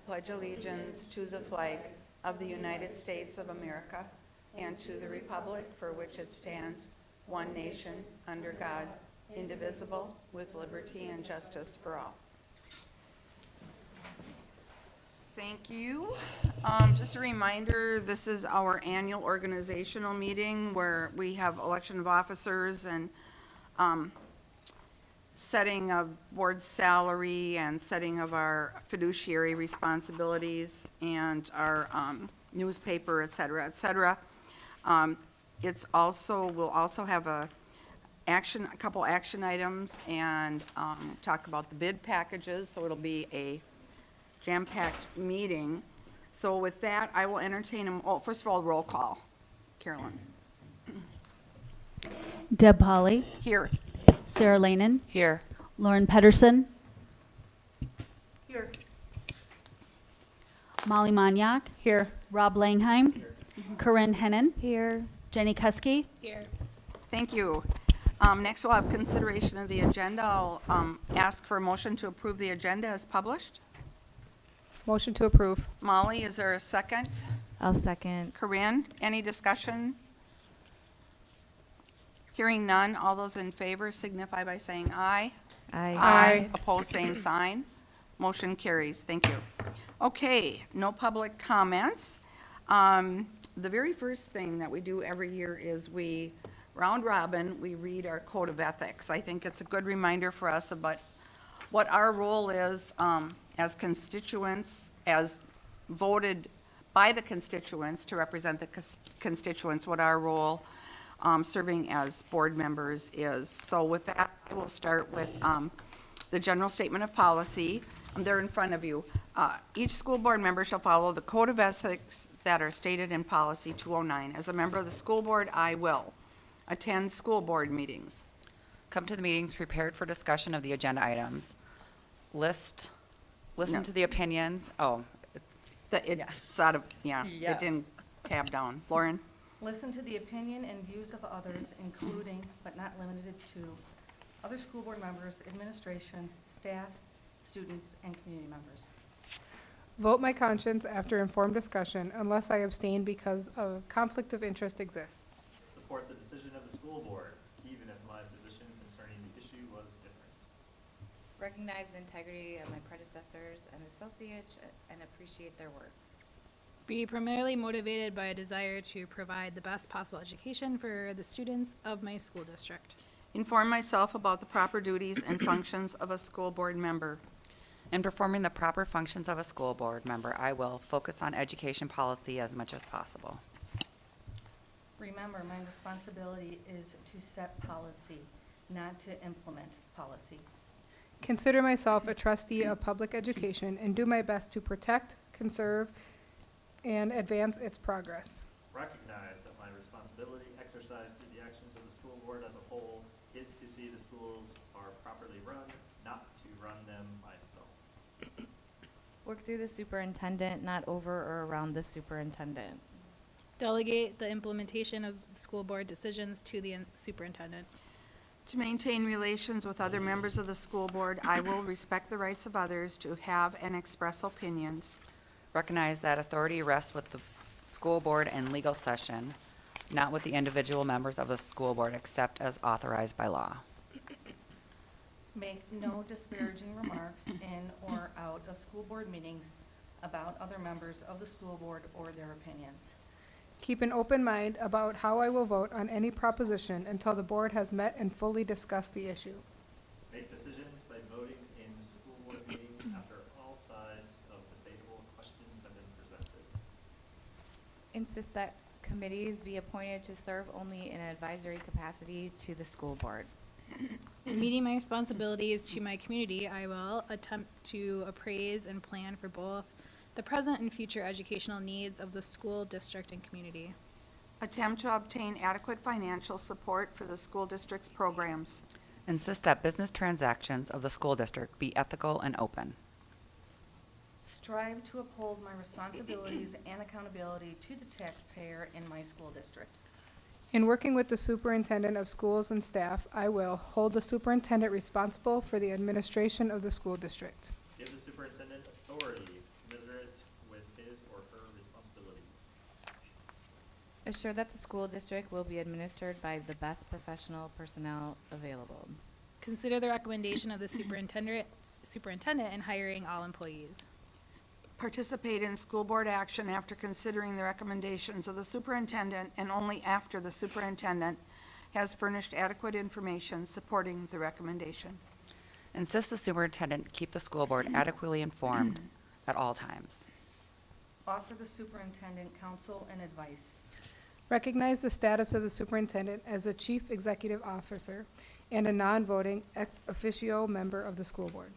pledge allegiance to the flag of the United States of America and to the republic for which it stands, one nation, under God, indivisible, with liberty and justice for all. Thank you. Just a reminder, this is our annual organizational meeting where we have election of officers and setting of board salary and setting of our fiduciary responsibilities and our newspaper, et cetera, et cetera. It's also, we'll also have a couple action items and talk about the bid packages, so it'll be a jam-packed meeting. So with that, I will entertain first of all, roll call. Carolyn. Deb Polly, Here. Sarah Lanen, Here. Lauren Pedersen, Here. Molly Monyak, Here. Rob Langheim, Corinne Hennon, Here. Jenny Kuski. Here. Thank you. Next, we'll have consideration of the agenda. I'll ask for a motion to approve the agenda as published. Motion to approve. Molly, is there a second? I'll second. Corinne, any discussion? Hearing none, all those in favor signify by saying aye. Aye. Opposed, same sign. Motion carries. Thank you. Okay, no public comments. The very first thing that we do every year is we, round robin, we read our code of ethics. I think it's a good reminder for us about what our role is as constituents, as voted by the constituents to represent the constituents, what our role serving as board members is. So with that, I will start with the general statement of policy. They're in front of you. Each school board member shall follow the code of ethics that are stated in policy 209. As a member of the school board, I will attend school board meetings. Come to the meetings prepared for discussion of the agenda items. Listen No. to the opinions. Oh, It's out of, yeah, it Yes. didn't tab down. Lauren? Listen to the opinion and views of others, including, but not limited to, other school board members, administration, staff, students, and community members. Vote my conscience after informed discussion unless I abstain because a conflict of interest exists. Support the decision of the school board, even if my position concerning the issue was different. Recognize the integrity of my predecessors and associates and appreciate their work. Be primarily motivated by a desire to provide the best possible education for the students of my school district. Inform myself about the proper duties and functions of a school board member. in performing the proper functions of a school board member, I will focus on education policy as much as possible. Remember, my responsibility is to set policy, not to implement policy. Consider myself a trustee of public education and do my best to protect, conserve, and advance its progress. Recognize that my responsibility exercised through the actions of the school board as a whole is to see the schools are properly run, not to run them myself. Work through the superintendent, not over or around the superintendent. Delegate the implementation of school board decisions to the superintendent. To maintain relations with other members of the school board, I will respect the rights of others to have and express opinions. Recognize that authority rests with the school board and legal session, not with the individual members of the school board except as authorized by law. Make no disparaging remarks in or out of school board meetings about other members of the school board or their opinions. Keep an open mind about how I will vote on any proposition until the board has met and fully discussed the issue. Make decisions by voting in school board meetings after all sides of debatable questions have been presented. Insist that committees be appointed to serve only in an advisory capacity to the school board. In meeting my responsibilities to my community, I will attempt to appraise and plan for both the present and future educational needs of the school district and community. Attempt to obtain adequate financial support for the school district's programs. Insist that business transactions of the school district be ethical and open. Strive to uphold my responsibilities and accountability to the taxpayer in my school district. In working with the superintendent of schools and staff, I will hold the superintendent responsible for the administration of the school district. Give the superintendent authority to Assure that the school district will be administered by the best professional personnel available. Consider the recommendation of the superintendent in hiring all employees. Participate in school board action after considering the recommendations of the superintendent and only after the superintendent has furnished adequate information supporting the recommendation. Insist the superintendent keep the school board adequately informed at all times. Offer the superintendent counsel and advice. Recognize the status of the superintendent as the chief executive officer and a non-voting ex officio member of the school board.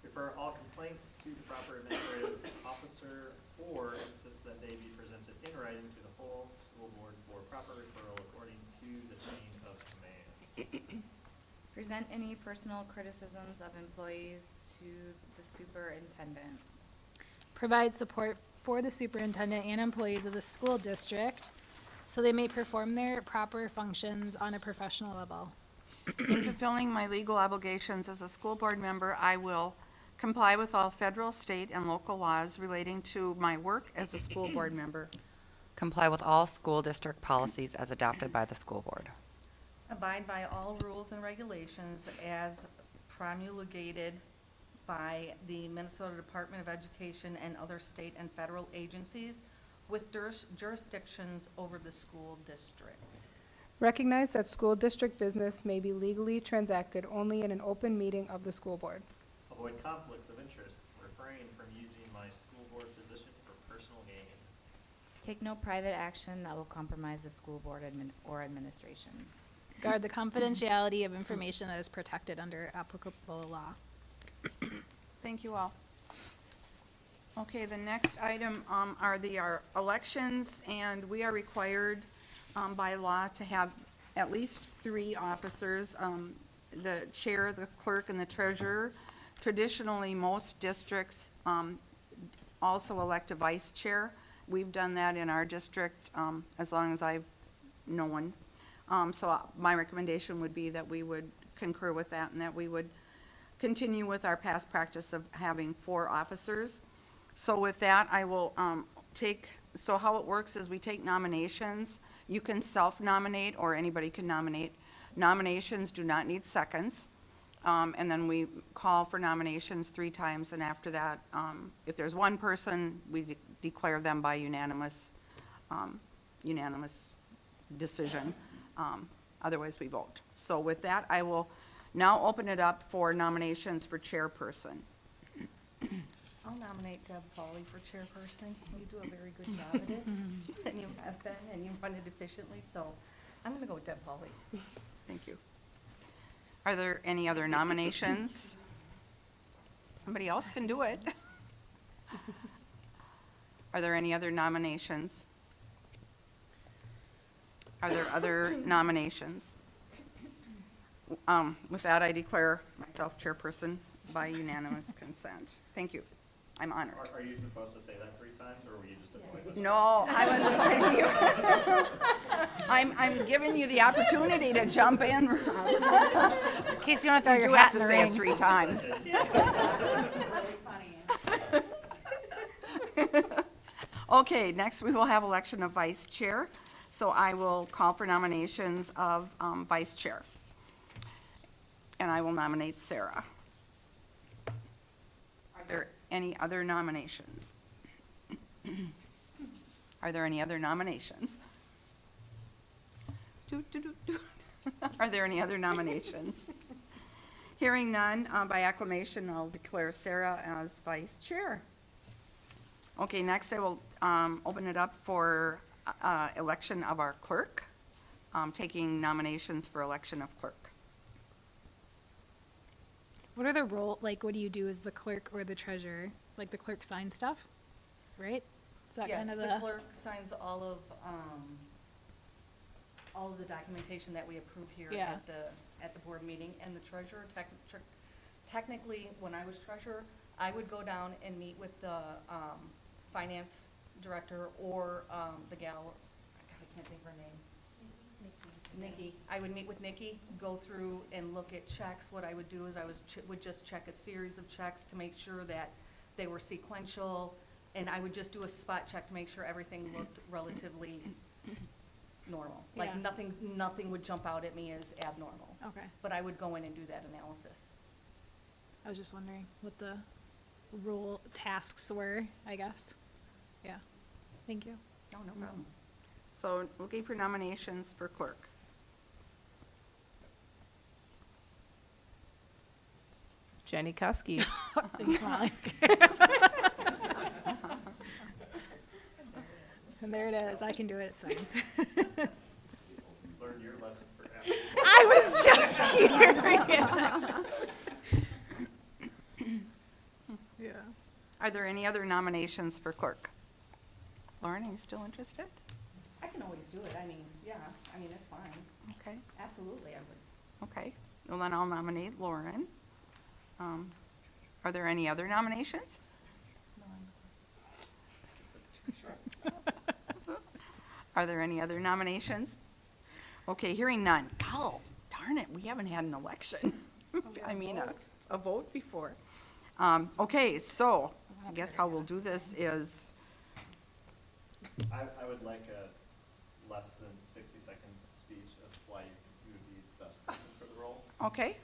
Refer all complaints to the proper administrative officer or insist that they be presented in writing to the whole school board for proper referral according to the chain of command. Present any personal criticisms of employees to the superintendent. Provide support for the superintendent and employees of the school district so they may perform their proper functions on a professional level. In fulfilling my legal obligations as a school board member, I will comply with all federal, state, and local laws relating to my work as a school board member. Comply with all school district policies as adopted by the school board. Abide by all rules and regulations as promulgated by the Minnesota Department of Education and other state and federal agencies with jurisdictions over the school district. Recognize that school district business may be legally transacted only in an open meeting of the school board. Avoid conflicts of interest. Refrain from using my school board position for personal gain. Take no private action that will compromise the school board or administration. Guard the confidentiality of information that is protected under applicable law. Thank you all. Okay, the next item are our elections, and we are required by law to have at least 3 officers, the chair, the clerk, and the treasurer. Traditionally, most districts also elect a vice chair. We've done that in our district as long as I've known. So my recommendation would be that we would concur with that and that we would continue with our past practice of having 4 officers. So with that, I will so how it works is we take nominations. You can self-nominate or anybody can nominate. Nominations do not need seconds. And then we call for nominations 3 times, and after that, if there's one person, we declare them by unanimous decision. Otherwise, we vote. So with that, I will now open it up for nominations for chairperson. I'll nominate Deb Pauley for chairperson. You do a very good job at it, and you have been, and you run it efficiently, so I'm going to go with Deb Pauley. Thank you. Are there any other nominations? Somebody else can do it. Are there any other nominations? Are there other nominations? With that, I declare myself chairperson by unanimous consent. Thank you. I'm honored. Are you supposed to say that 3 times, or were you just appointed? No, I wasn't going to. I'm giving you the opportunity to jump in, Rob. In case you want to throw You your do hat have in to the say it ring. 3 times. Okay, next we will have election of vice chair. So I will call for nominations of vice chair. And I will nominate Sarah. Are there any other nominations? Are there any other nominations? Are there any other nominations? Hearing none, by acclamation, I'll declare Sarah as vice chair. Okay, next I will open it up for election of our clerk, taking nominations for election of clerk. What are the role, like, what do you do as the clerk or the treasurer? Like, the clerk signs stuff, right? Is that Yes, kind of the clerk signs all of the documentation that we approve here Yeah. at the board meeting, and the treasurer, technically, when I was treasurer, I would go down and meet with the finance director or the gal, God, I can't think of her name. Nikki. I would meet with Nikki, go through and look at checks. What I would do is I would just check a series of checks to make sure that they were sequential, and I would just do a spot check to make sure everything looked relatively normal. Like, Yeah. nothing would jump out at me as abnormal. Okay. But I would go in and do that analysis. I was just wondering what the role tasks were, I guess. Yeah. Thank you. No, no problem. So looking for nominations for clerk. Jenny Kuski. Thanks, Molly. And there it is. I can do it. It's fine. Learn your lesson for after. I was just curious. Yeah. Are there any other nominations for clerk? Lauren, are you still interested? I can always do it. I mean, yeah, I mean, it's fine. Okay, Absolutely, I would. okay. Well, then I'll nominate Lauren. Are there any other nominations? Are there any other nominations? Okay, hearing none. Golly, darn it, we haven't had an election. I mean, a vote before. Okay, so I guess how we'll do this is, I would like a less than 60-second speech of why you would be the best person for the role. okay?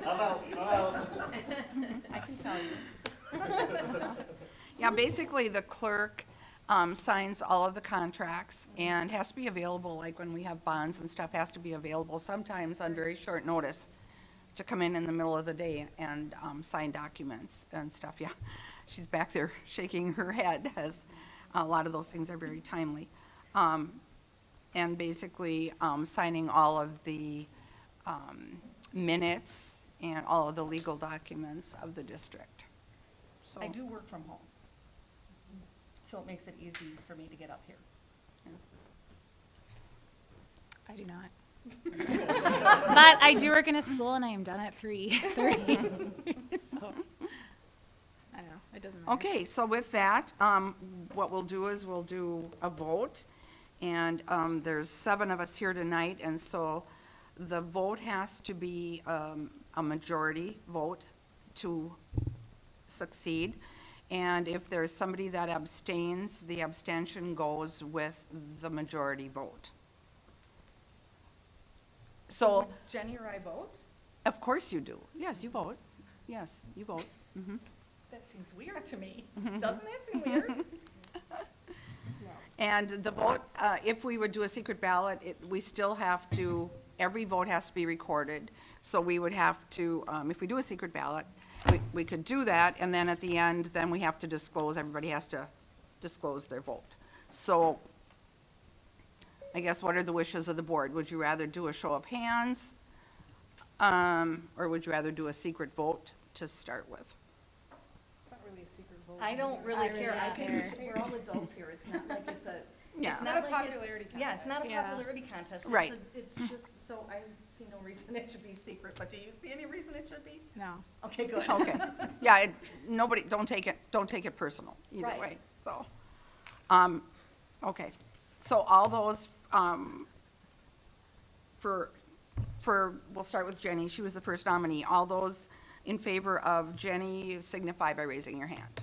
How about, I can tell you. Yeah, basically, the clerk signs all of the contracts and has to be available, like when we have bonds and stuff, has to be available sometimes on very short notice to come in the middle of the day and sign documents and stuff, yeah. She's back there shaking her head, as a lot of those things are very timely. And basically, signing all of the minutes and all of the legal documents of the district. So, I do work from home. So it makes it easy for me to get up here. I do not. But I do work in a school and I am done at 3:30. So, I don't know, it doesn't matter. okay, so with that, what we'll do is we'll do a vote. And there's 7 of us here tonight, and so the vote has to be a majority vote to succeed. And if there's somebody that abstains, the abstention goes with the majority vote. So, Would Jenny or I vote? of course you do. Yes, you vote. Yes, you vote. Mhm. That seems weird to me. Doesn't that seem weird? And the vote, if we would do a secret ballot, we still have to, every vote has to be recorded. So we would have to, if we do a secret ballot, we could do that, and then at the end, then we have to disclose, everybody has to disclose their vote. So I guess what are the wishes of the board? Would you rather do a show of hands? Or would you rather do a secret vote to start with? It's not really a secret vote. I don't really really care. I don't can, care. we're all adults here. It's not like it's a, Yeah. it's Not not a like it's. popularity Yeah, it's not a Yeah. popularity contest. It's Right. It's just, so I see no reason it should be secret, but do you see any reason it should be? No. Okay, good. Okay, yeah, nobody, don't take it personal, either Right. way, so. Okay, so all those, we'll start with Jenny, she was the first nominee. All those in favor of Jenny signify by raising your hand.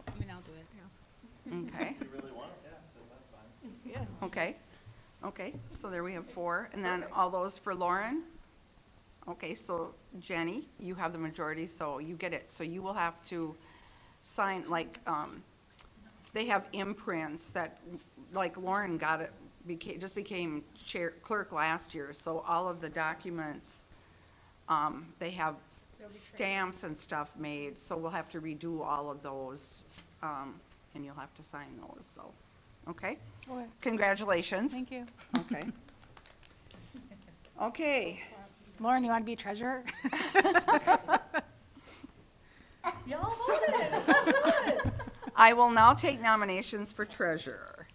I mean, I'll do it, yeah. Okay, if you really want it, yeah, then that's fine. Yeah. okay, so there we have 4, and then all those for Lauren? Okay, so Jenny, you have the majority, so you get it. So you will have to sign, like, they have imprints that, like Lauren got it, just became clerk last year, so all of the documents, they have stamps and stuff made, so we'll have to redo all of those, and you'll have to sign those, so, okay? Okay. Congratulations. Thank you. Okay. Okay. Lauren, you want to be treasurer? Y'all voted. It's all good. I will now take nominations for treasurer.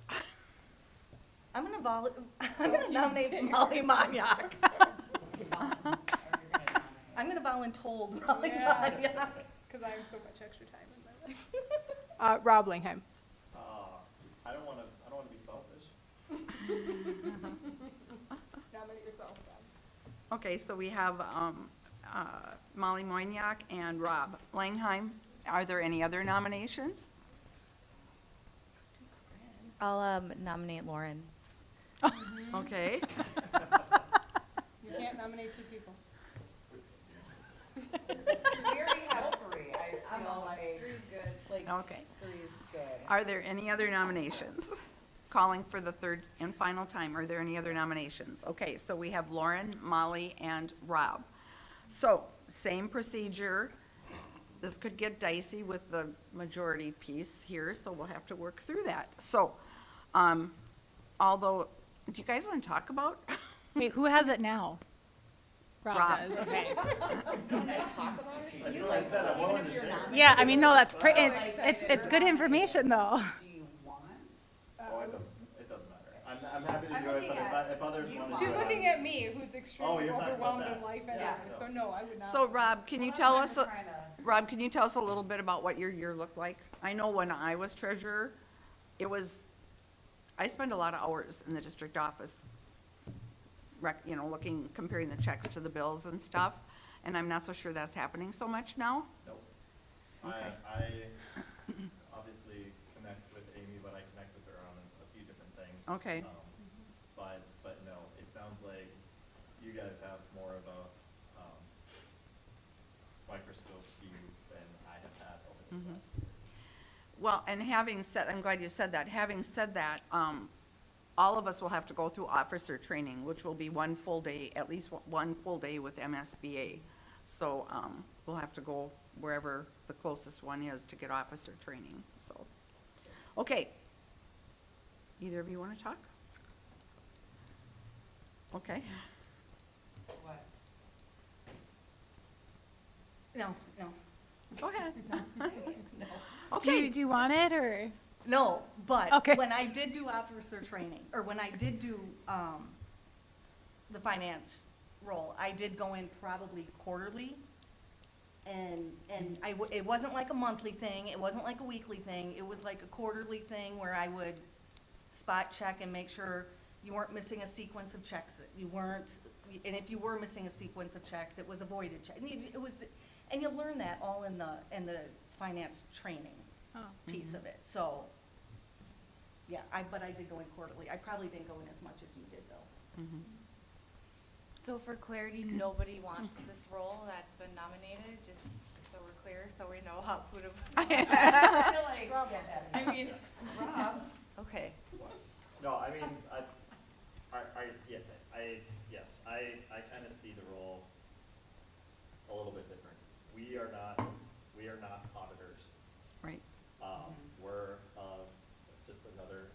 I'm gonna nominate Molly Maniak. I'm gonna voluntold Molly Maniak. Because I have so much extra time in my life. Rob Langheim. I don't wanna be selfish. Nominate yourself, Rob. Okay, so we have Molly Moyniak and Rob Langheim Are there any other nominations? I'll nominate Lauren. Okay. You can't nominate two people. We already have three. I feel like. Three's good. Like, Okay. three's good. Are there any other nominations? Calling for the third and final time, are there any other nominations? Okay, so we have Lauren, Molly, and Rob. So, same procedure. This could get dicey with the majority piece here, so we'll have to work through that. So, although, do you guys want to talk about? Wait, who has it now? Rob Rob. does, okay. Can I talk about it? You like, even if you're not. Yeah, I mean, no, that's, it's good information, though. Do you want? Oh, it doesn't matter. I'm happy to do it, but if others want to do it. She's looking at me, who's Oh, extremely you're talking about overwhelmed that. in life Yeah. anyway, so no, I would not. So Rob, can you tell us, Trying to- Rob, can you tell us a little bit about what your year looked like? I know when I was treasurer, I spent a lot of hours in the district office, looking, comparing the checks to the bills and stuff, and I'm not so sure that's happening so much now. Nope. Okay. I obviously connect with Amy, but I connect with her on a few different things. Okay. But no, it sounds like you guys have more of a microscope view than I have had over this last year. Well, and I'm glad you said that. Having said that, all of us will have to go through officer training, which will be one full day, at least one full day with MSBA. So, we'll have to go wherever the closest one is to get officer training, so. Okay. Either of you want to talk? Okay. What? No, no, Go ahead. no. Okay. Do you want it, or? No, but Okay. when I did do officer training, or when I did do the finance role, I did go in probably quarterly. And it wasn't like a monthly thing, it wasn't like a weekly thing, it was like a quarterly thing where I would spot check and make sure you weren't missing a sequence of checks, that you weren't, and if you were missing a sequence of checks, it was avoided check. And you learn that all in the finance training Oh. piece of it, so, yeah, but I did go in quarterly. I probably didn't go in as much as you did, though. Mhm. So for clarity, nobody wants this role that's been nominated, just so we're clear, so we know who to. I feel like, I mean, Rob, okay. No, I mean, yes, I kind of see the role a little bit different. We are not auditors. Right. We're just another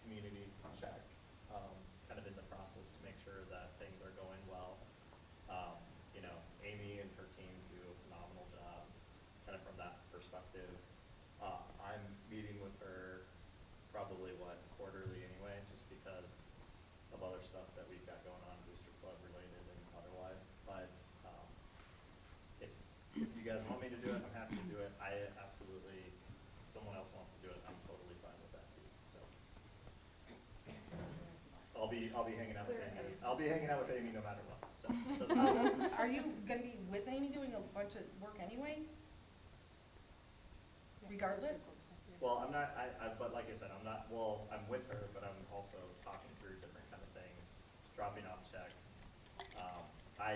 community check, kind of in the process to make sure that things are going well. Amy and her team do a phenomenal job, kind of from that perspective. I'm meeting with her probably, quarterly anyway, just because of other stuff that we've got going on, Booster Club related and otherwise. But if you guys want me to do it, I'm happy to do it. Someone else wants to do it, I'm totally fine with that too, so. I'll be hanging out with Amy. I'll be hanging out with Amy no matter what, so. Doesn't matter. Are you gonna be with Amy doing a bunch of work anyway? Regardless? Well, I'm not, but like I said, I'm with her, but I'm also talking through different kind of things, dropping off checks. I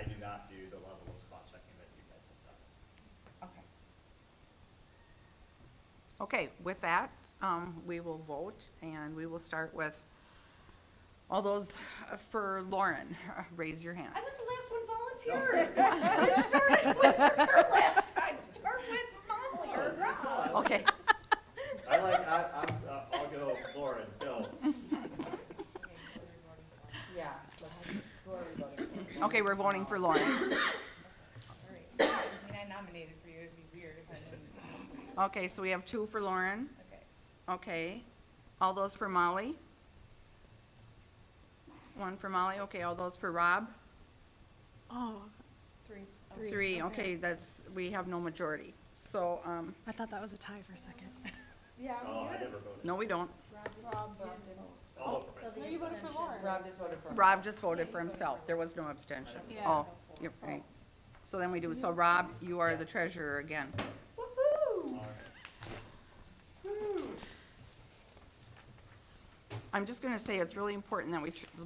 do not do the level of spot checking that you guys have done. Okay. Okay, with that, we will vote, and we will start with all those for Lauren. Raise your hand. I was the last one volunteered. I started with her last time. Start with Molly or Rob. Okay, I'll go Lauren, Bill. yeah. Who are we voting for? okay, we're voting for Lauren. All right. I mean, I nominated for you, it'd be weird if I didn't. Okay, so we have 2 for Lauren. Okay. Okay. All those for Molly? 1 for Molly. Okay, all those for Rob? Oh, 3. Okay, we have no majority. So, I thought that was a tie for a second. Yeah, Oh, I never voted. no, we don't. I'll vote for myself. No, you voted for Lauren. Rob just voted for. Rob just voted for himself. There was no abstention. Yeah. Oh, you're right. So then we do, so Rob, you are the treasurer again. All right. I'm just gonna say it's really important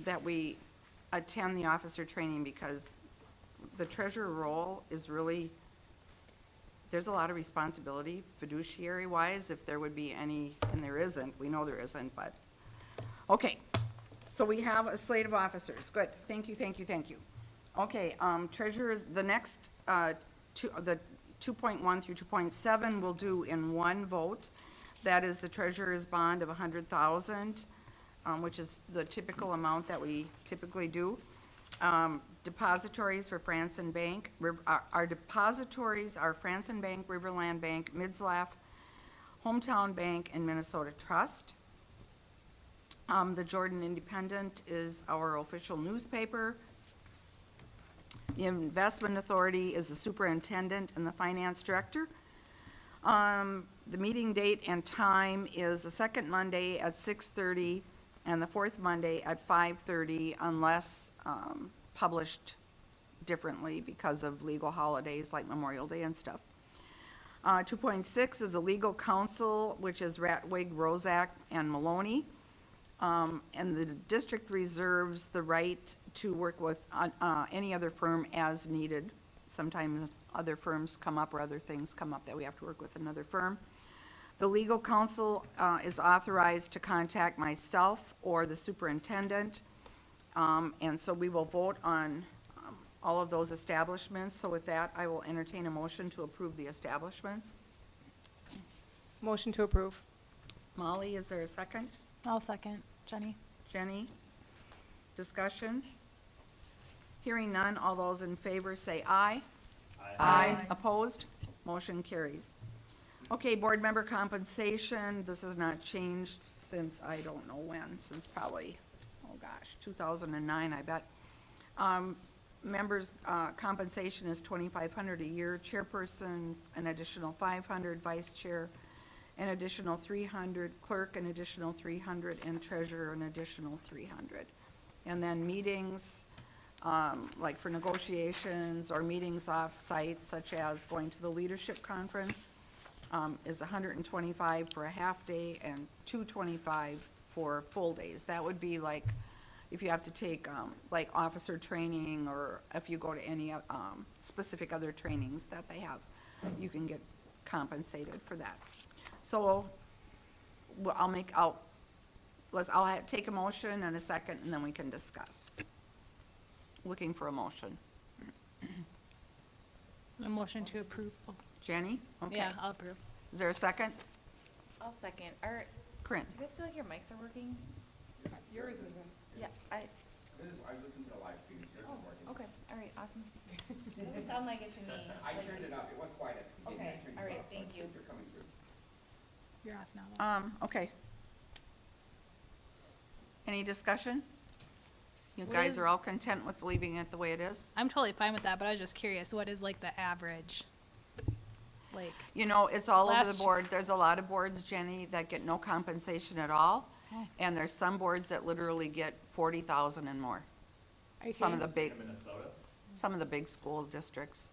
that we attend the officer training because the treasurer role is really, there's a lot of responsibility fiduciary wise, if there would be any, and there isn't, we know there isn't, but, okay. So we have a slate of officers, good, thank you, thank you, thank you. Okay, treasurer is, the next, the 2.1 through 2.7 we'll do in one vote. That is the treasurer's bond of 100,000, which is the typical amount that we typically do. Depositories for Franson Bank, our depositories are Franson Bank, Riverland Bank, Midslaff, Hometown Bank, and Minnesota Trust. The Jordan Independent is our official newspaper. The Investment Authority is the superintendent and the finance director. The meeting date and time is the second Monday at 6:30 and the fourth Monday at 5:30 unless published differently because of legal holidays like Memorial Day and stuff. 2.6 is the legal counsel, which is Ratwig, Rozak, and Maloney. And the district reserves the right to work with any other firm as needed. Sometimes other firms come up or other things come up that we have to work with another firm. The legal counsel is authorized to contact myself or the superintendent. And so we will vote on all of those establishments. So with that, I will entertain a motion to approve the establishments. Motion to approve. Molly, is there a second? I'll second. Jenny? Jenny? Discussion? Hearing none, all those in favor say aye. Aye. Opposed? Motion carries. Okay, board member compensation, this has not changed since I don't know when, since probably, oh gosh, 2009, I bet. Members' compensation is $2,500 a year, chairperson an additional $500, vice chair an additional $300, clerk an additional $300, and treasurer an additional $300. And then meetings, like for negotiations or meetings off-site, such as going to the leadership conference, is $125 for a half day and $225 for full days. That would be like if you have to take like officer training, or if you go to any specific other trainings that they have, you can get compensated for that. So I'll take a motion and a second, and then we can discuss. Looking for a motion. A motion to approve. Oh, Jenny? Okay. yeah, I'll approve. Is there a second? I'll second. Corinne? Do you guys feel like your mics are working? Yours isn't. Yeah, I listened to the live stream, it's oh, working. okay, all right, awesome. Doesn't sound like it to me. I Like- turned it up, it was quiet at the beginning. Okay, I turned it all right, up, thank but you. They're coming through. You're off now, though. Okay. Any discussion? You What guys is- are all content with leaving it the way it is? I'm totally fine with that, but I was just curious, what is like the average? Like, You know, it's all over the Last- board. There's a lot of boards, Jenny, that get no compensation at all. Okay. And there's some boards that literally get 40,000 and more. are you Some of the serious? big, In Minnesota, some of the big school districts,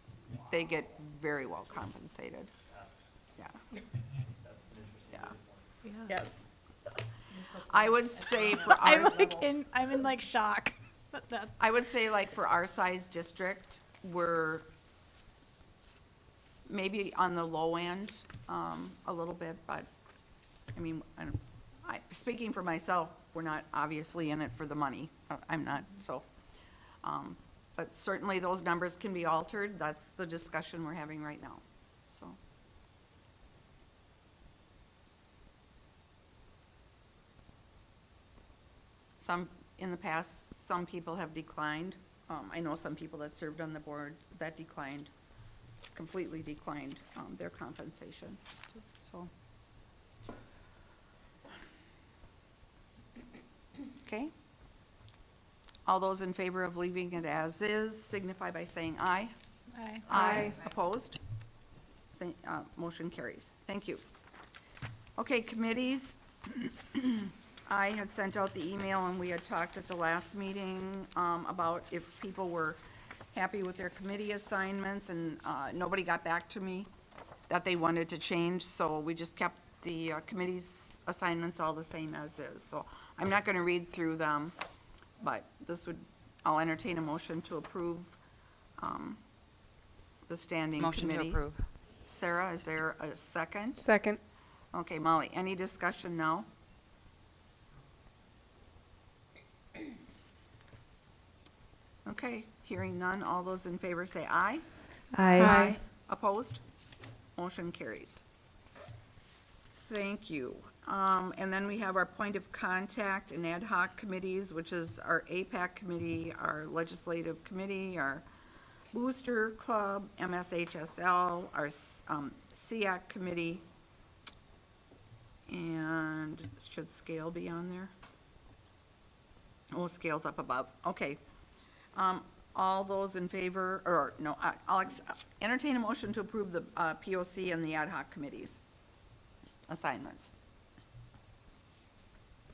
they get very well compensated. that's, Yeah. that's an interesting Yeah. data point. Yeah. Yes. I would say for I'm our, like I'm in like shock, but that's, I would say like for our size district, we're maybe on the low end, a little bit, but, I mean, speaking for myself, we're not obviously in it for the money. I'm not, so, but certainly those numbers can be altered. That's the discussion we're having right now, so. In the past, some people have declined. I know some people that served on the board that declined, completely declined, their compensation, so. Okay. All those in favor of leaving it as is signify by saying aye. I, Aye. Opposed? Motion carries. Thank you. Okay, committees. I had sent out the email and we had talked at the last meeting about if people were happy with their committee assignments, and nobody got back to me that they wanted to change, so we just kept the committee's assignments all the same as is. So I'm not going to read through them, but I'll entertain a motion to approve the standing committee. Motion to approve. Sarah, is there a second? Second. Okay, Molly, any discussion now? Okay, hearing none, all those in favor say aye. Aye. Opposed? Motion carries. Thank you. And then we have our point of contact and ad hoc committees, which is our APAC committee, our legislative committee, our Booster Club, MSHSL, our SEAC committee, and should Scale be on there? Oh, Scale's up above, okay. All those in favor, or no, I'll entertain a motion to approve the POC and the ad hoc committees assignments.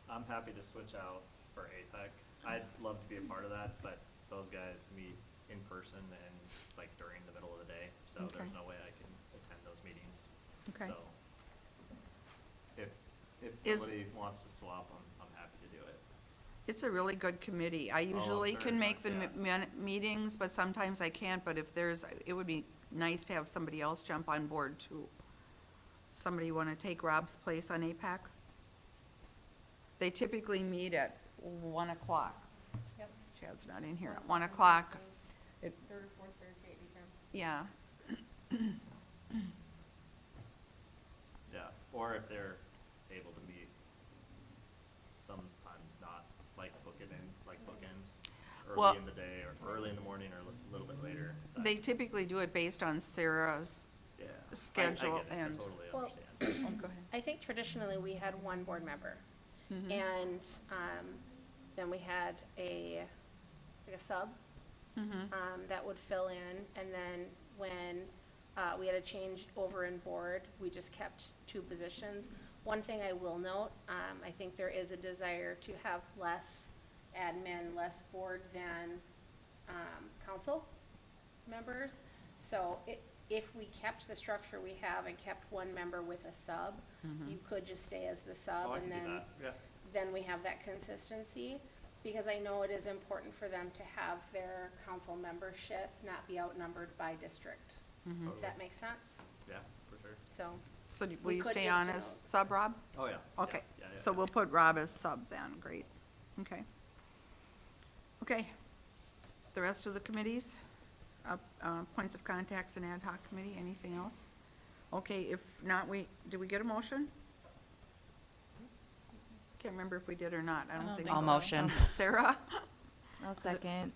I'm happy to switch out for APEC. I'd love to be a part of that, but those guys meet in person and like during the middle of the day, so Okay. there's no way I can attend those meetings. Okay. So if Is- somebody wants to swap, I'm happy to do it. It's a really good committee. I I'm usually sure can it's make the not- meetings, but sometimes I can't, but if it would be nice to have somebody else jump on board too. Somebody want to take Rob's place on APAC? They typically meet at 1 o'clock. Yep. Chad's not in here. At 1 o'clock. It- Third or fourth Thursday, it depends. Yeah. Yeah, or if they're able to meet sometime, not like book it in, like bookends, Well- early in the day or early in the morning or a little bit later. that- They typically do it based on Sarah's, Yeah, schedule I get it. and- I totally Well, understand. oh, go ahead. I think traditionally we had one board member. Mhm. And then we had like a sub Mhm. that would fill in. And then when we had a change over in board, we just kept 2 positions. One thing I will note, I think there is a desire to have less admin, less board than council members. So if we kept the structure we have and kept 1 member with a sub, you could just stay as the sub. Oh, I and can do then that, yeah. then we have that consistency, because I know it is important for them to have their council membership not be outnumbered by district. If that makes sense, Yeah, for sure. so. So will We you could stay just on do as those. sub, Rob? Oh, yeah. Okay, Yeah, yeah, so yeah. we'll put Rob as sub then, great. Okay. Okay. The rest of the committees, points of contacts and ad hoc committee, anything else? Okay, if not, did we get a motion? Can't remember if we did or not, I don't think so. I'll motion. Sarah? I'll second.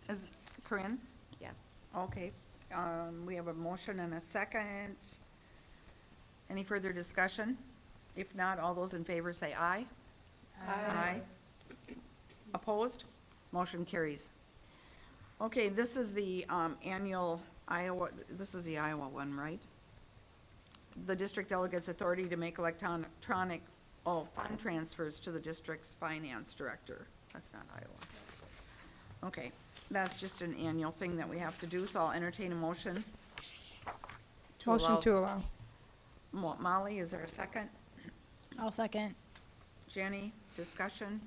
Is Corinne? Yeah. Okay, we have a motion and a second. Any further discussion? If not, all those in favor say aye. Aye. Opposed? Motion carries. Okay, this is the annual Iowa, this is the Iowa one, right? The district delegates authority to make electronic, fund transfers to the district's finance director. That's not Iowa. Okay, that's just an annual thing that we have to do, so I'll entertain a motion. Motion to allow. Molly, is there a second? I'll second. Jenny, discussion?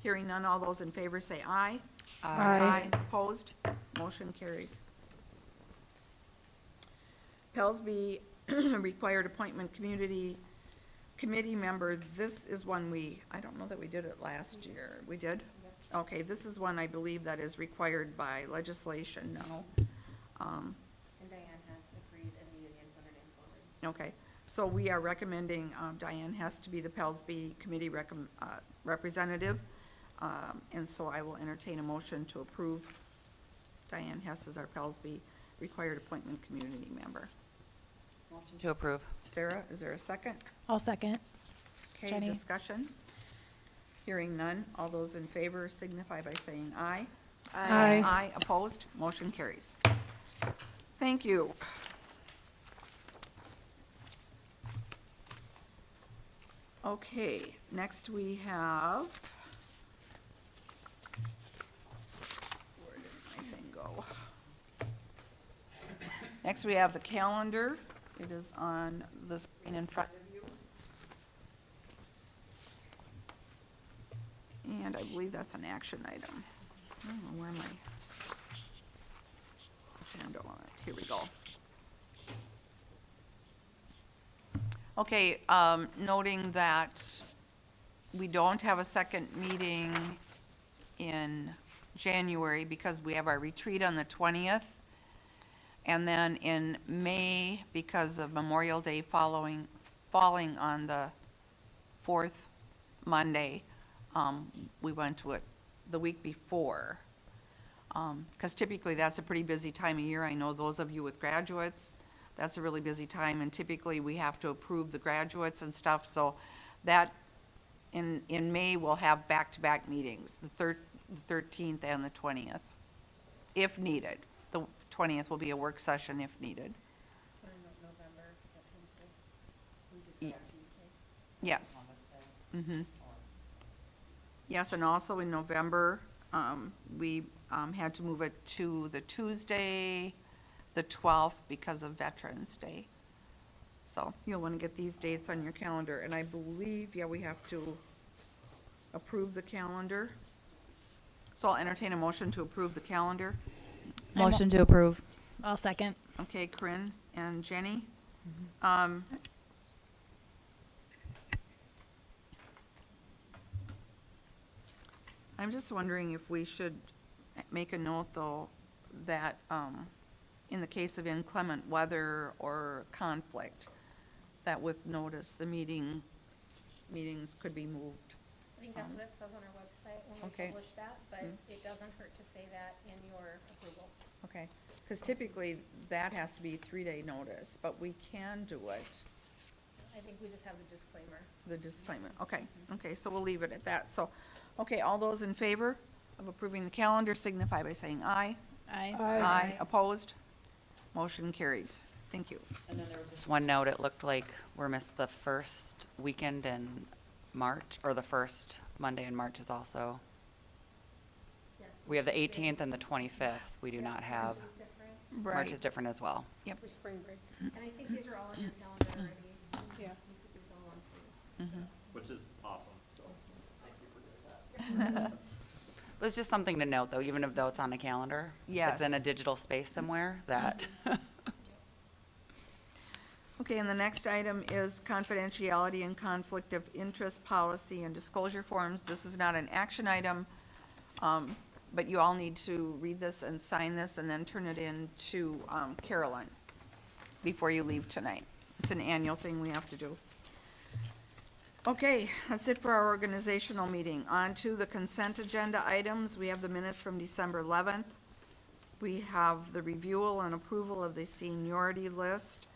Hearing none, all those in favor say aye. Aye. Opposed? Motion carries. Pellsby required appointment committee member. This is one I don't know that we did it last year. We did? Okay, this is one I believe that is required by legislation now. And Diane has agreed and the union put her name forward. Okay, so we are recommending Diane Hess to be the Pellsby committee representative. And so I will entertain a motion to approve Diane Hess as our Pellsby required appointment community member. Motion to approve. Sarah, is there a second? I'll second. Okay, Jenny. discussion? Hearing none, all those in favor signify by saying aye. Aye. Aye, opposed, motion carries. Thank you. Okay, next we have, where did my thing go? Next, we have the calendar. It is on the screen in front of you. And I believe that's an action item. I don't know, where am I? Agenda on it. Here we go. Okay, noting that we don't have a second meeting in January because we have our retreat on the 20th. And then in May, because of Memorial Day falling on the fourth Monday, we went to it the week before. Because typically that's a pretty busy time of year. I know those of you with graduates, that's a really busy time, and typically we have to approve the graduates and stuff, so that, in May, we'll have back-to-back meetings, the 13th and the 20th, if needed. The 20th will be a work session if needed. Y- Yes. Mm-hmm. Yes, and also in November, we had to move it to the Tuesday, the 12th, because of Veterans Day. So you'll want to get these dates on your calendar, and I believe, yeah, we have to approve the calendar. So I'll entertain a motion to approve the calendar. Motion to approve. I'll second. Okay, Corinne and Jenny. I'm just wondering if we should make a note, though, that in the case of inclement weather or conflict, that with notice, the meetings could be moved. I think that's what it says on our website when Okay. we publish that, but it doesn't hurt to say that in your approval. Okay, because typically that has to be 3-day notice, but we can do it, I think we just have the disclaimer. the disclaimer. Okay, okay, so we'll leave it at that. So, okay, all those in favor of approving the calendar signify by saying aye. Aye. Aye. Opposed? Motion carries. Thank you. And then there was just one note, it looked like we're missed the first weekend in March, or the first Monday in March is also. Yes, We have the 18th and the 25th. We do not have. Which is different. March is Right. different as well. Yep. For spring break. And I think these are all on your calendar already. Yeah. You put these all on for you. Which is awesome, so thank you for doing that. It was just something to note, though, even if though it's on a calendar. Yes. It's in a digital space somewhere that. Okay, and the next item is confidentiality and conflict of interest policy and disclosure forms. This is not an action item, but you all need to read this and sign this and then turn it in to Carolyn before you leave tonight. It's an annual thing we have to do. Okay, that's it for our organizational meeting. On to the consent agenda items. We have the minutes from December 11th. We have the review and approval of the seniority list,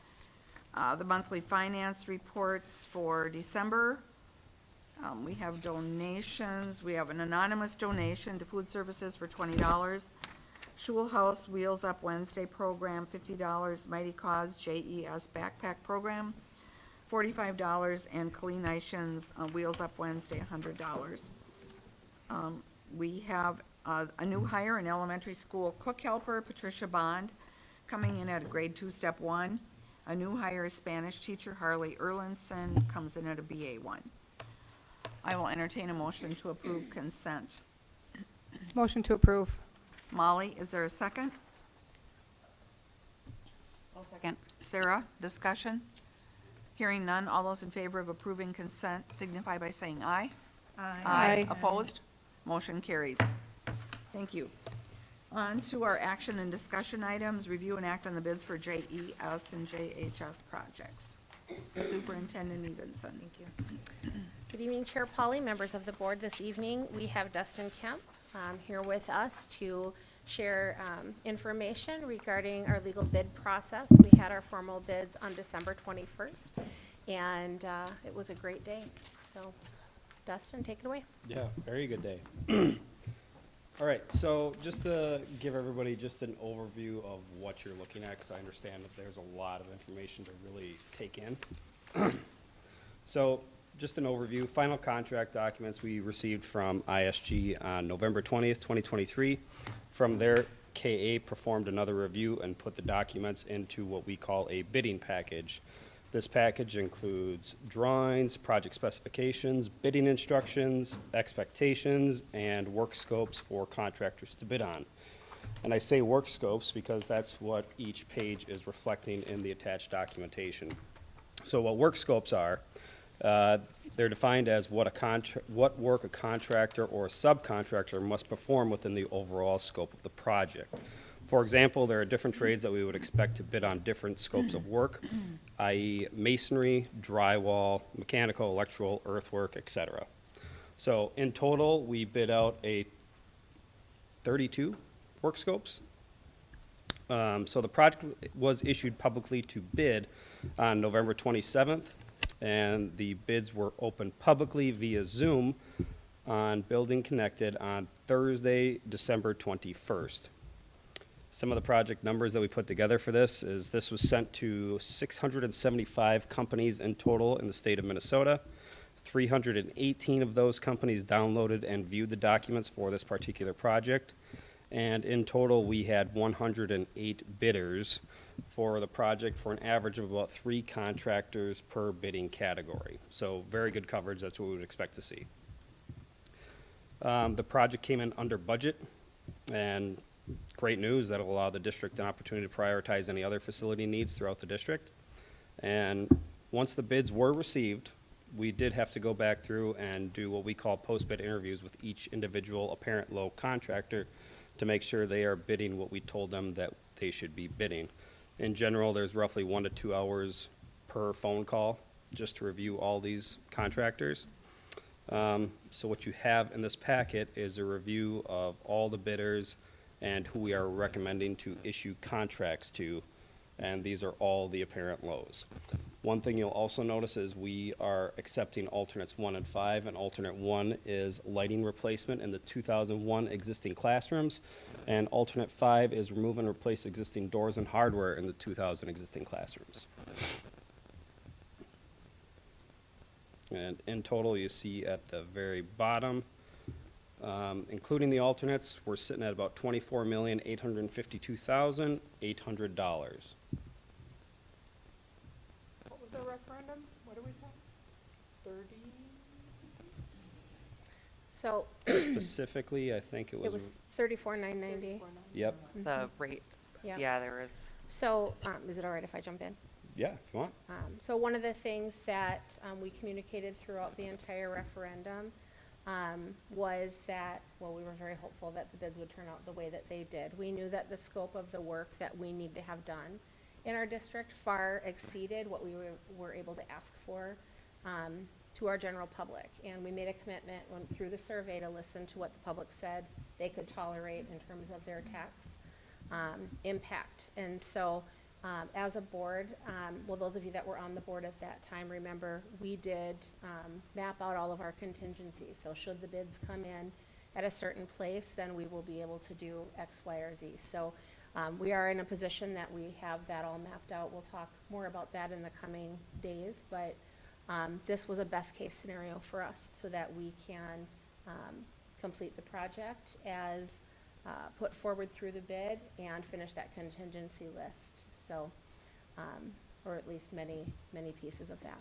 the monthly finance reports for December. We have donations. We have an anonymous donation to food services for $20. Schulhouse Wheels Up Wednesday program, $50. Mighty Cause JES backpack program, $45, and Kalinations Wheels Up Wednesday, $100. We have a new hire, an elementary school cook helper, Patricia Bond, coming in at a grade 2, step 1. A new hire, Spanish teacher, Harley Erlinson, comes in at a BA 1. I will entertain a motion to approve consent. Motion to approve. Molly, is there a second? I'll second. Sarah, discussion? Hearing none, all those in favor of approving consent signify by saying aye. Aye. Opposed? Motion carries. Thank you. On to our action and discussion items, review and act on the bids for JES and JHS projects. Superintendent Evenson. Thank you. Good evening, Chair Polly, members of the board. This evening, we have Dustin Kemp here with us to share information regarding our legal bid process. We had our formal bids on December 21st, and it was a great day. So, Dustin, take it away. Yeah, very good day. All right, so just to give everybody just an overview of what you're looking at, because I understand that there's a lot of information to really take in. So just an overview, final contract documents we received from ISG on November 20th, 2023. From their KA performed another review and put the documents into what we call a bidding package. This package includes drawings, project specifications, bidding instructions, expectations, and work scopes for contractors to bid on. And I say work scopes because that's what each page is reflecting in the attached documentation. So what work scopes are, they're defined as what work a contractor or a subcontractor must perform within the overall scope of the project. For example, there are different trades that we would expect to bid on different scopes of work, i.e. masonry, drywall, mechanical, electrical, earthwork, etc. So in total, we bid out 32 work scopes. So the project was issued publicly to bid on November 27th, and the bids were opened publicly via Zoom on Building Connected on Thursday, December 21st. Some of the project numbers that we put together for this was sent to 675 companies in total in the state of Minnesota. 318 of those companies downloaded and viewed the documents for this particular project. And in total, we had 108 bidders for the project for an average of about 3 contractors per bidding category. So very good coverage. That's what we would expect to see. The project came in under budget, and great news. That'll allow the district an opportunity to prioritize any other facility needs throughout the district. And once the bids were received, we did have to go back through and do what we call post-bid interviews with each individual apparent low contractor to make sure they are bidding what we told them that they should be bidding. In general, there's roughly 1 to 2 hours per phone call just to review all these contractors. So what you have in this packet is a review of all the bidders and who we are recommending to issue contracts to, and these are all the apparent lows. One thing you'll also notice is we are accepting alternates 1 and 5, and alternate 1 is lighting replacement in the 2001 existing classrooms, and alternate 5 is remove and replace existing doors and hardware in the 2000 existing classrooms. And in total, you see at the very bottom, including the alternates, we're sitting at about $24,852,800. What was our referendum? What did we pass? 30? So Specifically, I think it it was was, 34,990. yep, The rate, Yeah. yeah, there was, So, is it all right if I jump in? yeah, if you want. So one of the things that we communicated throughout the entire referendum was that, well, we were very hopeful that the bids would turn out the way that they did. We knew that the scope of the work that we need to have done in our district far exceeded what we were able to ask for to our general public. And we made a commitment through the survey to listen to what the public said they could tolerate in terms of their tax impact. And so as a board, well, those of you that were on the board at that time, remember, we did map out all of our contingencies. So should the bids come in at a certain place, then we will be able to do X, Y, or Z. So we are in a position that we have that all mapped out. We'll talk more about that in the coming days, but this was a best-case scenario for us so that we can complete the project as put forward through the bid and finish that contingency list. So, or at least many pieces of that.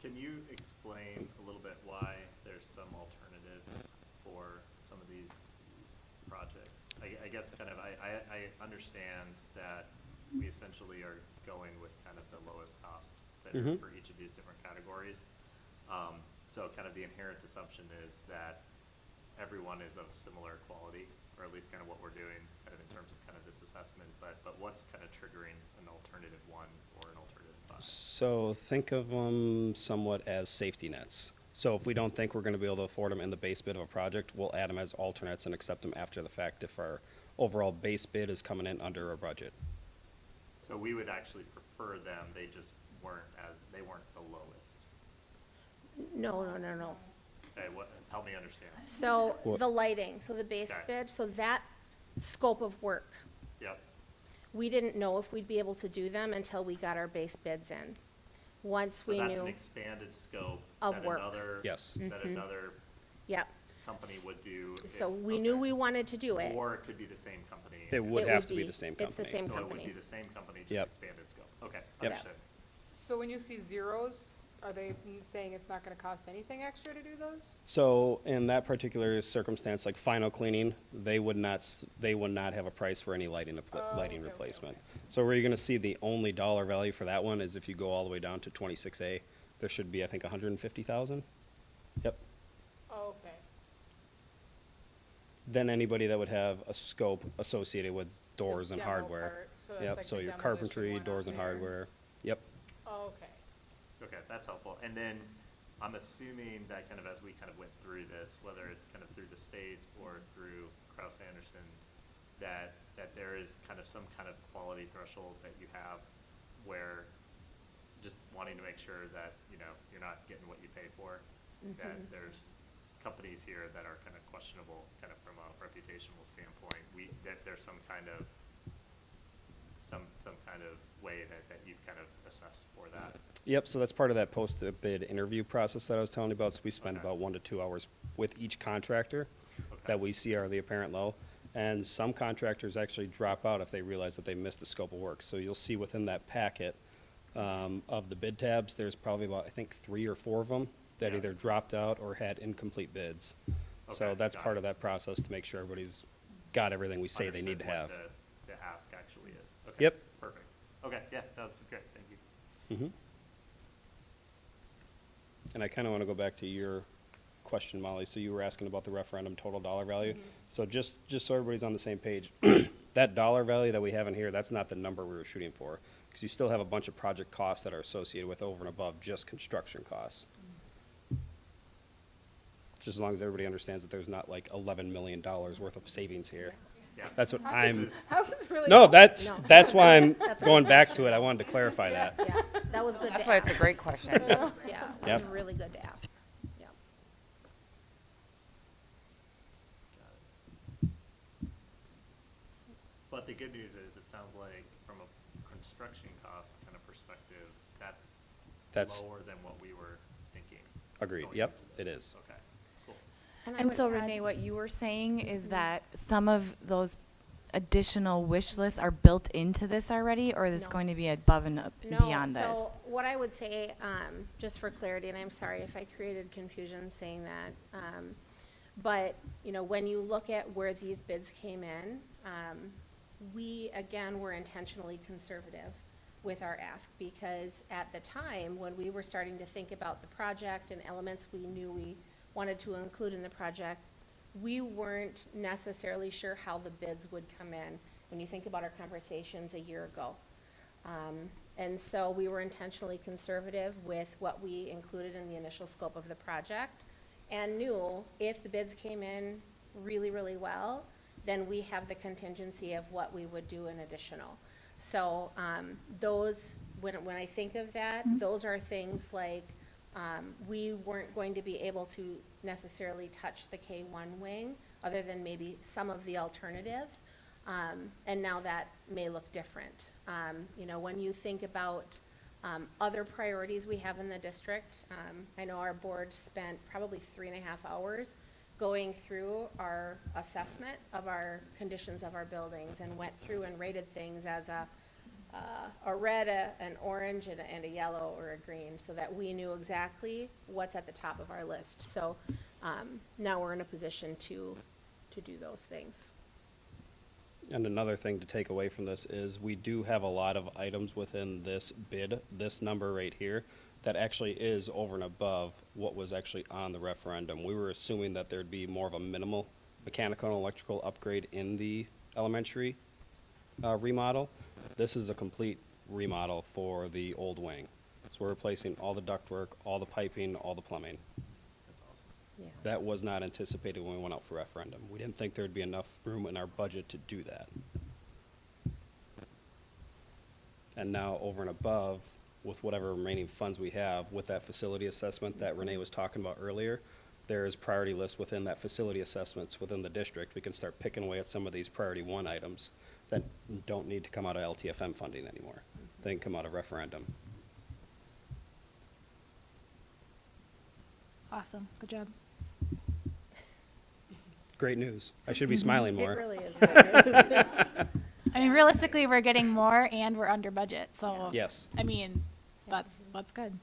Can you explain a little bit why there's some alternatives for some of these projects? I guess kind of, I understand that we essentially are going with kind of the lowest cost bidder for each of these different categories. So kind of the inherent assumption is that everyone is of similar quality, or at least kind of what we're doing kind of in terms of kind of this assessment, but what's kind of triggering an alternative 1 or an alternative 5? So think of them somewhat as safety nets. So if we don't think we're going to be able to afford them in the base bid of a project, we'll add them as alternates and accept them after the fact if our overall base bid is coming in under our budget. So we would actually prefer them, they just weren't they weren't the lowest. No. Okay, help me understand. So What? the lighting, so the base Okay. bid, so that scope of work, Yep, we didn't know if we'd be able to do them until we got our base bids in. Once so we that's an knew, expanded scope Of that work. another. Yes. That another, yep. company would do. So we knew we wanted to do it. Or it could be the same company. It would It have would to be be- the same it's the company. same So it would company. be the same company, just Yep. expanded scope. Okay, Yep. understood. So when you see zeros, are they saying it's not gonna cost anything extra to do those? So in that particular circumstance, like final cleaning, they would not have a price for any lighting okay, replacement. So where you're gonna see the only dollar value for that one is if you go all the way down to 26A, there should be, I think, 150,000. Yep. Okay. Then anybody that would have a scope associated with doors and demo hardware. part, so that's Yep, like so the your demolition carpentry, one doors out and there. hardware. Yep. Okay. Okay, that's helpful. And then I'm assuming that kind of as we kind of went through this, whether it's kind of through the state or through Kraus Anderson, that there is kind of some kind of quality threshold that you have where just wanting to make sure that, you know, you're not getting what you pay for, that there's companies here that are kind of questionable, kind of from a reputational standpoint. That there's some kind of way that you've kind of assessed for that. Yep, so that's part of that post-bid interview process that I was telling you about. So we spend Okay. about 1 to 2 hours with each contractor Okay. that we see are the apparent low. And some contractors actually drop out if they realize that they missed the scope of work. So you'll see within that packet of the bid tabs, there's probably about, I think, 3 or 4 of them that Yeah. either dropped out or had incomplete bids. So Okay, that's got part it. of that process to make sure everybody's got everything we say they need to have. Understood what the ask actually is. Okay, Yep. perfect. Okay, yeah, that's great, thank you. Mhm. And I kind of want to go back to your question, Molly. So you were asking about the referendum total dollar value. So just so everybody's on the same page, that dollar value that we have in here, that's not the number we were shooting for. Because you still have a bunch of project costs that are associated with over and above just construction costs. Just as long as everybody understands that there's not like $11 million worth of savings here. Yeah. That's what I'm, I was really. no, that's No. why I'm That's going right. back to it. I wanted to clarify that. Yeah, that was good to ask. That's why it's a great question. Yeah, it was Yep. really good to ask. Yeah. But the good news is, it sounds like from a construction cost kind of perspective, that's lower than what we were thinking. Agreed. going Yep, into it this. is. Okay, cool. And I so would add- Renee, what you were saying is that some of those additional wish lists are built into this already, or is this No. going to be above and beyond this? No, so what I would say, just for clarity, and I'm sorry if I created confusion saying that, but, you know, when you look at where these bids came in, we, again, were intentionally conservative with our ask, because at the time, when we were starting to think about the project and elements we knew we wanted to include in the project, we weren't necessarily sure how the bids would come in, when you think about our conversations a year ago. And so we were intentionally conservative with what we included in the initial scope of the project, and knew if the bids came in really, really well, then we have the contingency of what we would do in additional. So those, when I think of that, those are things like, we weren't going to be able to necessarily touch the K1 wing, other than maybe some of the alternatives. And now that may look different. You know, when you think about other priorities we have in the district, I know our board spent probably 3.5 hours going through our assessment of our conditions of our buildings, and went through and rated things as a red, an orange, and a yellow or a green, so that we knew exactly what's at the top of our list. So now we're in a position to do those things. And another thing to take away from this is we do have a lot of items within this bid, this number right here, that actually is over and above what was actually on the referendum. We were assuming that there'd be more of a minimal mechanical and electrical upgrade in the elementary remodel. This is a complete remodel for the old wing. So we're replacing all the ductwork, all the piping, all the plumbing. That's awesome. Yeah. That was not anticipated when we went out for referendum. We didn't think there'd be enough room in our budget to do that. And now, over and above, with whatever remaining funds we have, with that facility assessment that Renee was talking about earlier, there is priority lists within that facility assessments within the district. We can start picking away at some of these priority 1 items that don't need to come out of LTFM funding anymore. They can come out of referendum. Awesome. Good job. Great news. I should be smiling It more. really is good news. I mean, realistically, we're getting more and we're under budget, so. Yes. I mean, that's good.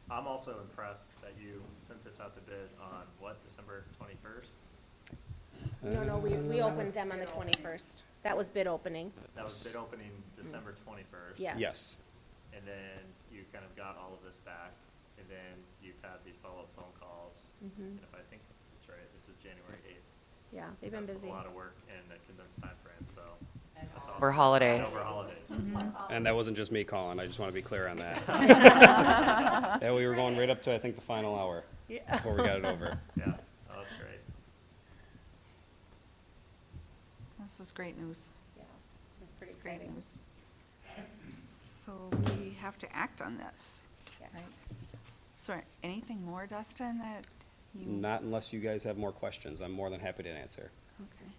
I'm also impressed that you sent this out to bid on what, December 21st? No, we opened them on the 21st. That was bid opening. That was bid opening December 21st. Yes. Yes. And then you kind of got all of this back, and then you've had these follow-up phone calls. And if I think it's right, this is January 8th. Yeah, they've been busy. That's a lot of work in a condensed time frame, so that's awesome. Over holidays. And over holidays. And that wasn't just me calling. I just want to be clear on that. Yeah, we were going right up to, I think, the final hour before we got it over. Yeah, oh, that's great. This is great news. Yeah, it's pretty It's great exciting. news. So we have to act on this, Yes. right? So anything more, Dustin, that you? Not unless you guys have more questions. I'm more than happy to answer. Okay.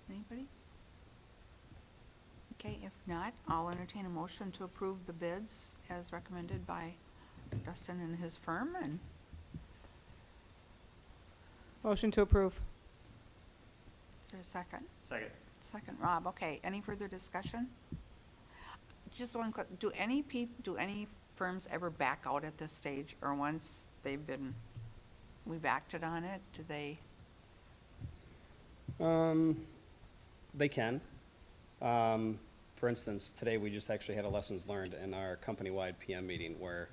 Anybody? Okay, if not, I'll entertain a motion to approve the bids as recommended by Dustin and his firm, and Motion to approve. is there a second? Second. Second, Rob, okay, any further discussion? Just one quick, do any firms ever back out at this stage, or once we've acted on it, do they? They can. For instance, today we just actually had a lessons learned in our company-wide PM meeting where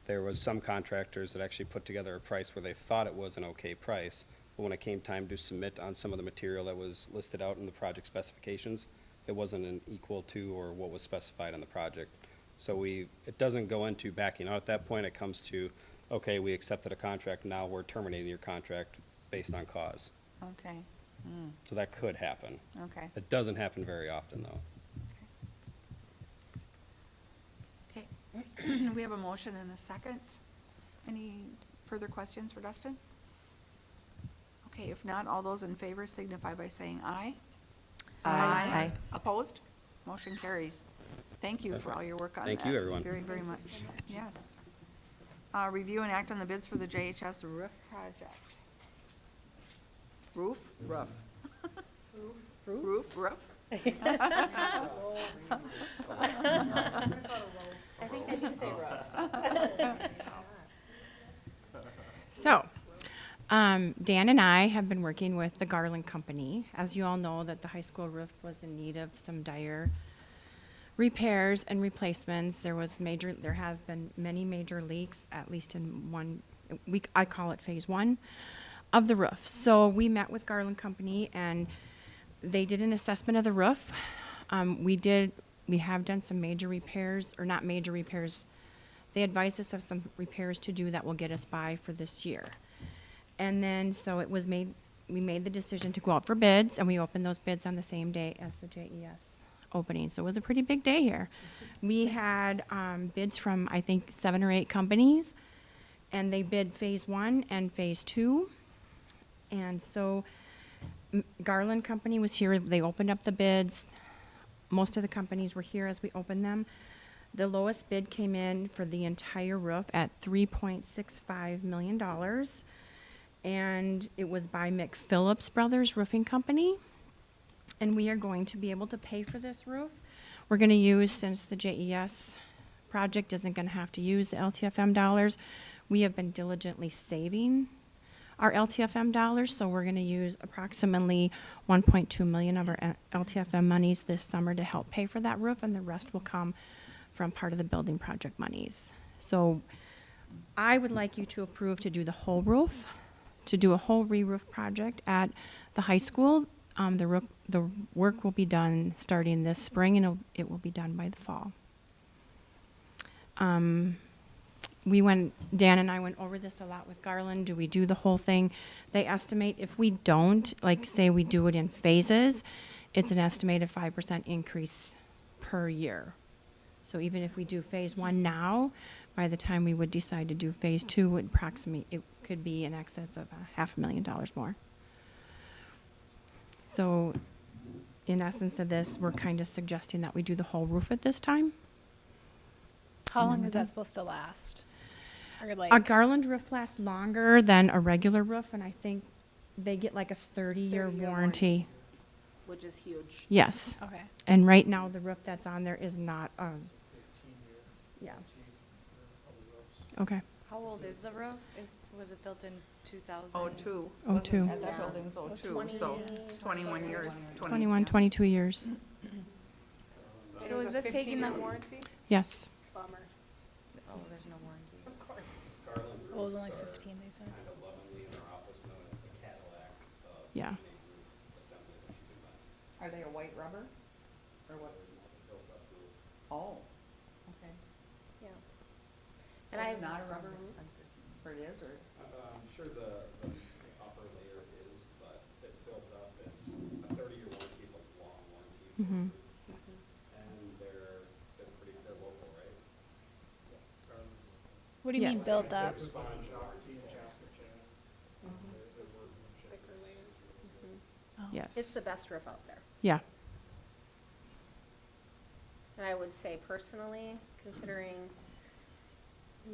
there was some contractors that actually put together a price where they thought it was an okay price, but when it came time to submit on some of the material that was listed out in the project specifications, it wasn't an equal to or what was specified in the project. So it doesn't go into backing out at that point. It comes to, okay, we accepted a contract, now we're terminating your contract based on cause. Okay, So that could happen. okay, It doesn't happen very often, though. okay. We have a motion and a second. Any further questions for Dustin? Okay, if not, all those in favor signify by saying aye. Aye. Opposed? Motion carries. Thank you for all your work on this. Thank you, everyone. Very, very much. Yes. Review and act on the bids for the JHS roof project. Roof? Roof. Roof? Roof? I think I do say rough. So, Dan and I have been working with the Garland Company. As you all know, that the high school roof was in need of some dire repairs and replacements. There has been many major leaks, at least in I call it phase 1 of the roof. So we met with Garland Company and they did an assessment of the roof. We have done some major repairs, or not major repairs. They advised us of some repairs to do that will get us by for this year. And then, so we made the decision to go out for bids, and we opened those bids on the same day as the JES opening. So it was a pretty big day here. We had bids from, I think, 7 or 8 companies, and they bid phase 1 and phase 2. And so Garland Company was here. They opened up the bids. Most of the companies were here as we opened them. The lowest bid came in for the entire roof at $3.65 million. And it was by McPhillips Brothers Roofing Company. And we are going to be able to pay for this roof. We're going to use, since the JES project isn't going to have to use the LTFM dollars, we have been diligently saving our LTFM dollars, so we're going to use approximately $1.2 million of our LTFM monies this summer to help pay for that roof, and the rest will come from part of the building project monies. So I would like you to approve to do the whole roof, to do a whole re-roof project at the high school. The work will be done starting this spring, and it will be done by the fall. Dan and I went over this a lot with Garland. Do we do the whole thing? They estimate if we don't, like say we do it in phases, it's an estimated 5% increase per year. So even if we do phase 1 now, by the time we would decide to do phase 2, it could be in excess of $500,000 more. So in essence of this, we're kind of suggesting that we do the whole roof at this time. How long is that supposed to last? Or like, A garland roof lasts longer than a regular roof, and I think they get like a 30-year 30-year warranty. which is huge. Yes. okay. And right now, the roof that's on there is not, yeah. Okay. How old is the roof? Was it built in 2000? Oh, two. Oh, two. That building's oh, two, so 21 years. 21, 22 years. So is this taking the warranty? Yes. Bummer. Oh, there's no warranty. Well, it was only 15, they said. Kind of lovingly in our office known as the Cadillac of Yeah. big roof assembly that you can buy. Are they a white rubber? Or what? Built up roof. Oh, okay. Yeah. So And it's I- not a rubber roof? Or it is, or? I'm sure the upper layer is, but it's built up, it's a 30-year warranty, is a long warranty. for a Mhm. roof. And they're local, right? What do you mean Yes. built up? Yes. It's the best roof out there. Yeah. And I would say personally, considering,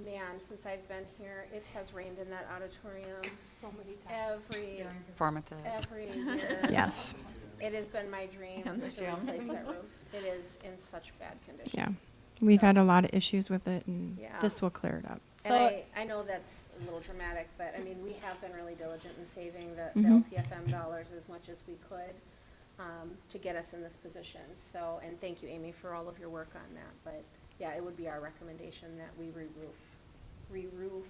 man, since I've been here, it has rained in that auditorium So many times. Formative. every year. Yes. It has been my dream And the to gym. replace that roof. It is in such bad condition. Yeah. We've So- had a lot of issues with it, and Yeah. this will clear it up. And So- I know that's a little dramatic, but I mean, we have been really diligent in saving the Mhm. LTFM dollars as much as we could to get us in this position. So, and thank you, Amy, for all of your work on that. But yeah, it would be our recommendation that we re-roof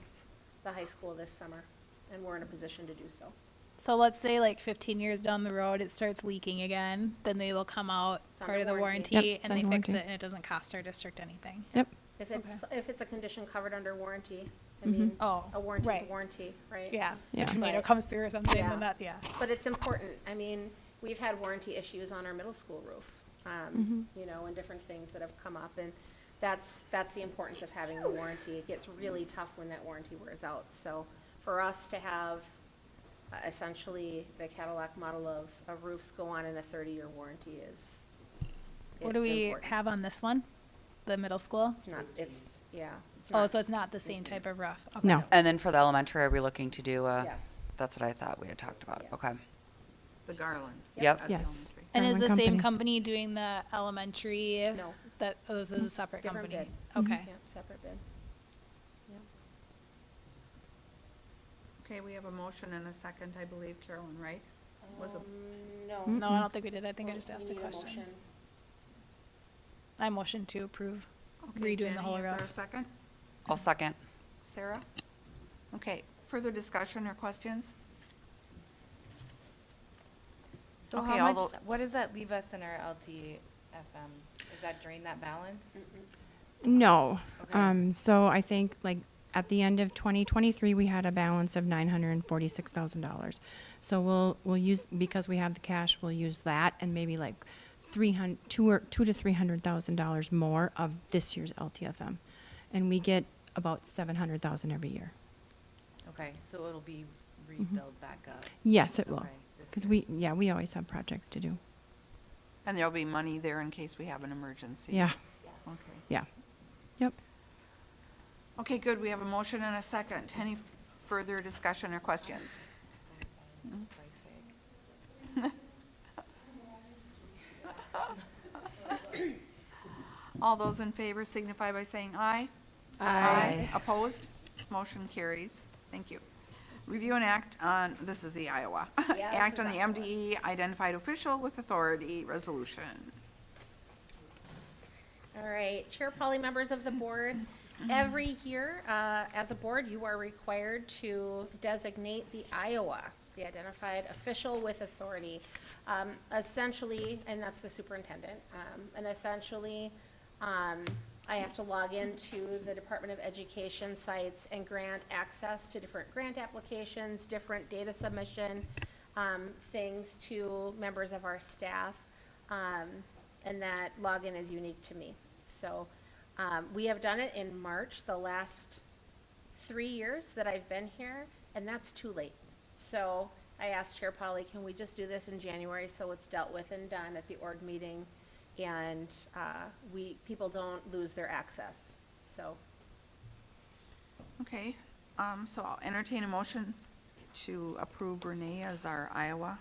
the high school this summer, and we're in a position to do so. So let's say like 15 years down the road, it starts leaking again, then they will come out It's part under of the warranty. warranty Yep, it's and they under fix it warranty. and it doesn't cost our district anything. Yep. If it's a condition covered under warranty, I Mhm. mean, Oh, a warranty's a right. warranty, right? Yeah, Yeah. a tornado But- comes through or something, Yeah. then that, yeah. But it's important. I mean, we've had warranty issues on our middle school roof, you know, and different things that have come up. And that's the importance of having the warranty. It gets really tough when that warranty wears out. So for us to have essentially the Cadillac model of roofs go on in a 30-year warranty is, What do it's we important. have on this one? The middle school? It's not, it's, yeah. it's Oh, not- so it's not the same type of roof? Okay. No. And then for the elementary, are we looking to do Yes. that's what I thought we had talked about. Yes. Okay. The Garland. Yep. at the Yes. elementary. And is Garland the same Company. company doing the elementary? No. That, oh, this is a separate Different company? bid. Okay. Yep, separate bid. Yep. Okay, we have a motion and a second, I believe, Carolyn, right? Was it- No. No, I don't think we did. I think I just We asked a need question. motion. I motion to approve Okay, redoing Jenny, the whole is there route. a second? I'll second. Sarah? Okay, further discussion or questions? So Okay, how although- much, what does that leave us in our LTFM? Does that drain that balance? No. Okay. So I think like at the end of 2023, we had a balance of $946,000. So we'll use, because we have the cash, we'll use that and maybe like $200 to $300,000 more of this year's LTFM. And we get about $700,000 every year. Okay, so it'll be rebuilt back up. Yes, it will. Okay, this Because year. we always have projects to do. And there'll be money there in case we have an emergency? Yeah, Okay. yeah. Yep. Okay, good, we have a motion and a second. Any further discussion or questions? Price tag. All those in favor signify by saying aye. Aye. Opposed? Motion carries. Thank you. Review and act on, this is the Iowa. Yeah, Act this on is the Iowa. MDE identified official with authority resolution. All right, Chair Polly, members of the board, every year, as a board, you are required to designate the Iowa, the identified official with authority. Essentially, and that's the superintendent, and essentially, I have to log into the Department of Education sites and grant access to different grant applications, different data submission, things to members of our staff. And that login is unique to me. So we have done it in March, the last 3 years that I've been here, and that's too late. So I asked Chair Polly, can we just do this in January so it's dealt with and done at the org meeting, and people don't lose their access. So Okay, so I'll entertain a motion to approve Renee as our Iowa Motion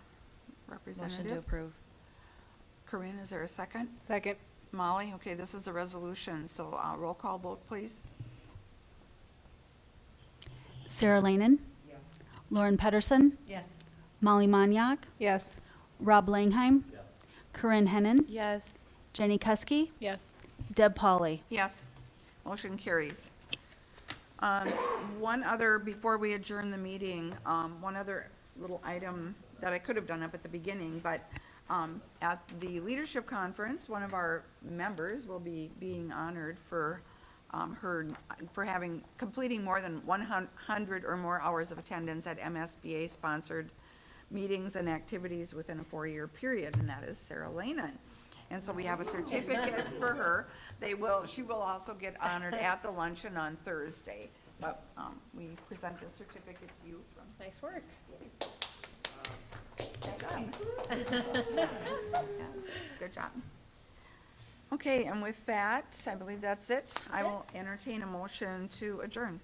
to representative. approve. Corinne, is there a second? Second. Molly, okay, this is a resolution, so roll call vote, please. Sarah Lanen. Lauren Pedersen. Yes. Molly Maniak. Yes. Rob Langheim. Yes. Corinne Hennon. Yes. Jenny Kuski. Yes. Deb Pauley. Yes, motion carries. One other, before we adjourn the meeting, one other little item that I could have done up at the beginning, but at the leadership conference, one of our members will be being honored for completing more than 100 or more hours of attendance at MSBA-sponsored meetings and activities within a 4-year period, and that is Sarah Lanen. And so we have a certificate for her. She will also get honored at the luncheon on Thursday. But we present this certificate to you from. Nice work. Good job. Okay, and with that, I believe that's it. I will entertain a motion to adjourn.